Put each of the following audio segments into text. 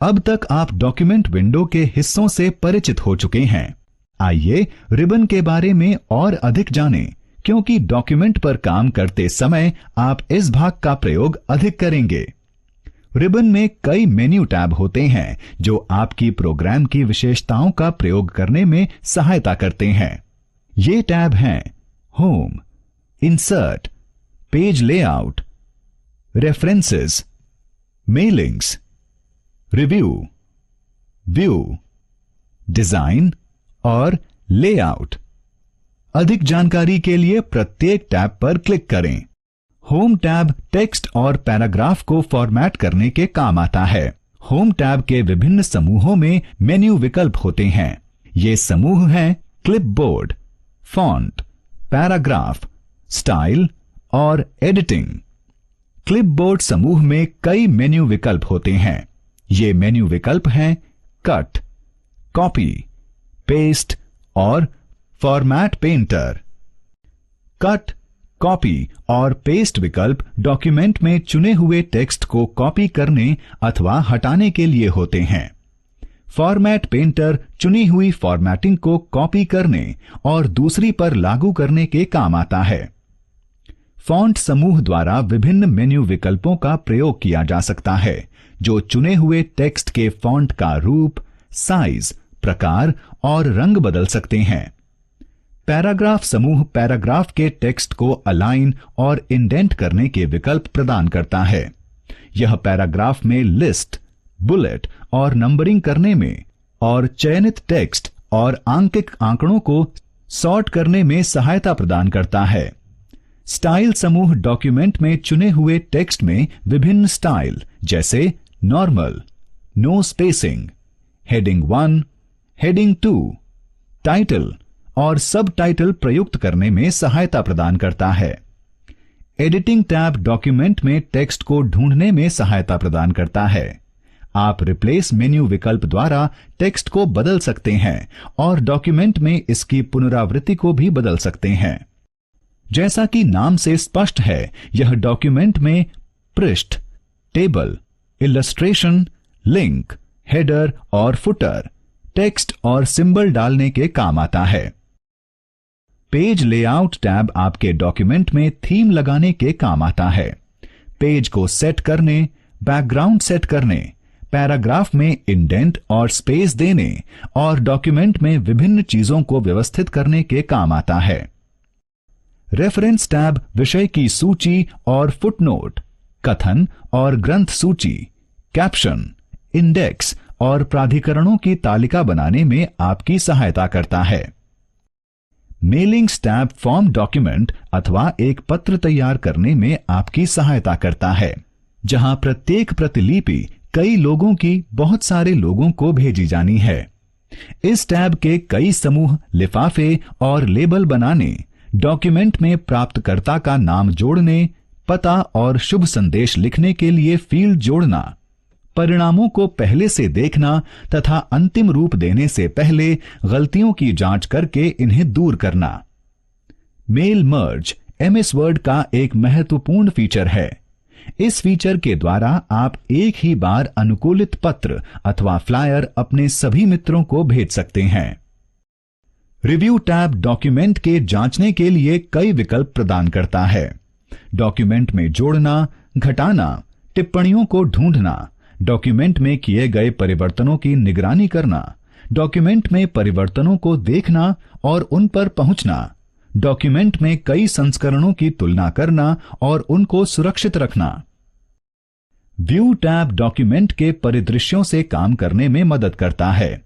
अब तक आप डॉक्यूमेंट विंडो के हिस्सों से परिचित हो चुके हैं। आइए रिबन के बारे में और अधिक जानें, क्योंकि डॉक्यूमेंट पर काम करते समय आप इस भाग का प्रयोग अधिक करेंगे। रिबन में कई मेन्यू टैब होते हैं जो आपकी प्रोग्राम की विशेषताओं का प्रयोग करने में सहायता करते हैं। ये टैब हैं home, insert, page layout, references, mailings, review, view, design और लेआउट। अधिक जानकारी के लिए प्रत्येक टैब पर क्लिक करें। होम टैब टेक्स्ट और पैराग्राफ को फॉर्मेट करने के काम आता है। होम टैब के विभिन्न समूहों में मेन्यू विकल्प होते हैं। ये समूह हैं क्लिपबोर्ड, फॉन्ट, पैराग्राफ, स्टाइल और एडिटिंग। क्लिपबोर्ड समूह में कई मेन्यू विकल्प होते हैं। ये मेन्यू विकल्प हैं कट, कॉपी, पेस्ट और फॉर्मेट पेंटर। कट, कॉपी और पेस्ट विकल्प डॉक्यूमेंट में चुने हुए टेक्स्ट को कॉपी करने अथवा हटाने के लिए होते हैं। फॉर्मेट पेंटर चुनी हुई फॉर्मेटिंग को कॉपी करने और दूसरी पर लागू करने के काम आता है। फॉन्ट समूह द्वारा विभिन्न मेन्यू विकल्पों का प्रयोग किया जा सकता है जो चुने हुए टेक्स्ट के फॉन्ट का रूप, साइज, प्रकार और रंग बदल सकते हैं। पैराग्राफ समूह पैराग्राफ के टेक्स्ट को अलाइन और इंडेंट करने के विकल्प प्रदान करता है। यह पैराग्राफ में लिस्ट, बुलेट और नंबरिंग करने में और चयनित टेक्स्ट और आंकिक आंकड़ों को सॉर्ट करने में सहायता प्रदान करता है। स्टाइल समूह डॉक्यूमेंट में चुने हुए टेक्स्ट में विभिन्न स्टाइल जैसे normal, no spacing, heading 1, heading 2, title और सब टाइटल प्रयुक्त करने में सहायता प्रदान करता है। एडिटिंग टैब डॉक्यूमेंट में टेक्स्ट को ढूंढने में सहायता प्रदान करता है। आप रिप्लेस मेन्यू विकल्प द्वारा टेक्स्ट को बदल सकते हैं और डॉक्यूमेंट में इसकी पुनरावृत्ति को भी बदल सकते हैं। जैसा कि नाम से स्पष्ट है, यह डॉक्यूमेंट में पृष्ठ, टेबल, इलस्ट्रेशन, लिंक, हेडर और फुटर, टेक्स्ट और सिंबल डालने के काम आता है। पेज लेआउट टैब आपके डॉक्यूमेंट में थीम लगाने के काम आता है। पेज को सेट करने, बैकग्राउंड सेट करने, पैराग्राफ में इंडेंट और स्पेस देने और डॉक्यूमेंट में विभिन्न चीजों को व्यवस्थित करने के काम आता है। रेफरेंस टैब विषय की सूची और फुटनोट, कथन और ग्रंथ सूची, कैप्शन, इंडेक्स और प्राधिकरणों की तालिका बनाने में आपकी सहायता करता है। मेलिंग्स टैब फॉर्म डॉक्यूमेंट अथवा एक पत्र तैयार करने में आपकी सहायता करता है, जहां प्रत्येक प्रतिलिपि कई लोगों की बहुत सारे लोगों को भेजी जानी है। इस टैब के कई समूह लिफाफे और लेबल बनाने, डॉक्यूमेंट में प्राप्तकर्ता का नाम जोड़ने, पता और शुभ संदेश लिखने के लिए फील्ड जोड़ना, परिणामों को पहले से देखना तथा अंतिम रूप देने से पहले गलतियों की जांच करके इन्हें दूर करना। मेल मर्ज एमएस वर्ड का एक महत्वपूर्ण फीचर है। इस फीचर के द्वारा आप एक ही बार अनुकूलित पत्र अथवा फ्लायर अपने सभी मित्रों को भेज सकते हैं। रिव्यू टैब डॉक्यूमेंट के जांचने के लिए कई विकल्प प्रदान करता है। डॉक्यूमेंट में जोड़ना, घटाना, टिप्पणियों को ढूंढना, डॉक्यूमेंट में किए गए परिवर्तनों की निगरानी करना, डॉक्यूमेंट में परिवर्तनों को देखना और उन पर पहुंचना, डॉक्यूमेंट में कई संस्करणों की तुलना करना और उनको सुरक्षित रखना। व्यू टैब डॉक्यूमेंट के परिदृश्यों से काम करने में मदद करता है।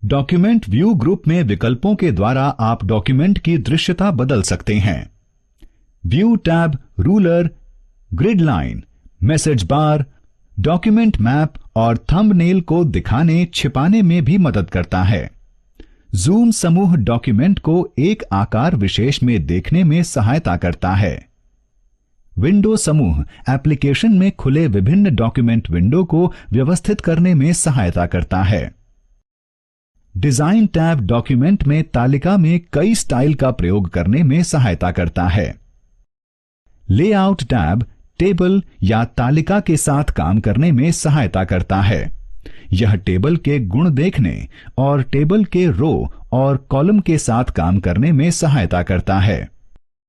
डॉक्यूमेंट व्यू ग्रुप में विकल्पों के द्वारा आप डॉक्यूमेंट की दृश्यता बदल सकते हैं। View tab ruler, grid line, message bar, document map और थंबनेल को दिखाने छिपाने में भी मदद करता है। जूम समूह डॉक्यूमेंट को एक आकार विशेष में देखने में सहायता करता है। विंडो समूह एप्लीकेशन में खुले विभिन्न डॉक्यूमेंट विंडो को व्यवस्थित करने में सहायता करता है। डिजाइन टैब डॉक्यूमेंट में तालिका में कई स्टाइल का प्रयोग करने में सहायता करता है। लेआउट टैब टेबल या तालिका के साथ काम करने में सहायता करता है। यह टेबल के गुण देखने और टेबल के रो और कॉलम के साथ काम करने में सहायता करता है।